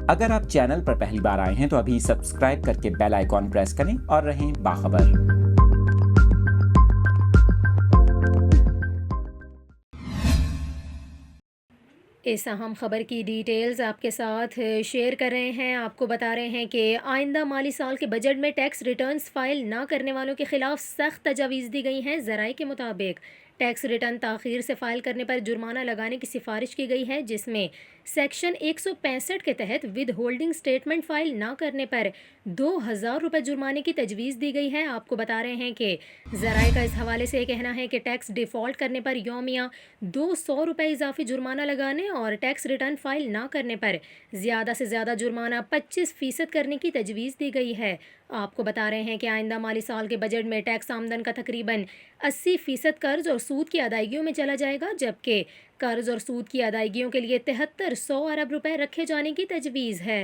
اگر آپ چینل پر پہلی بار آئے ہیں تو ابھی سبسکرائب کر کے بیل آئیکن پریس کریں اور رہیں باخبر۔ اس اہم خبر کی ڈیٹیلز آپ کے ساتھ شیئر کر رہے ہیں۔ آپ کو بتا رہے ہیں کہ آئندہ مالی سال کے بجٹ میں ٹیکس ریٹرنز فائل نہ کرنے والوں کے خلاف سخت تجاویز دی گئی ہیں۔ ذرائع کے مطابق ٹیکس ریٹرن تاخیر سے فائل کرنے پر جرمانہ لگانے کی سفارش کی گئی ہے، جس میں سیکشن 165 کے تحت ود ہولڈنگ سٹیٹمنٹ فائل نہ کرنے پر 2000 روپے جرمانے کی تجویز دی گئی ہے۔ آپ کو بتا رہے ہیں کہ ذرائع کا اس حوالے سے یہ کہنا ہے کہ ٹیکس ڈیفالٹ کرنے پر یومیہ 200 روپے اضافی جرمانہ لگانے اور ٹیکس ریٹرن فائل نہ کرنے پر زیادہ سے زیادہ جرمانہ 25% کرنے کی تجویز دی گئی ہے۔ آپ کو بتا رہے ہیں کہ آئندہ مالی سال کے بجٹ میں ٹیکس آمدن کا تقریباً 80% قرض اور سود کی ادائیگیوں میں چلا جائے گا، جبکہ قرض اور سود کی ادائیگیوں کے لیے 7300 ارب روپے رکھے جانے کی تجویز ہے۔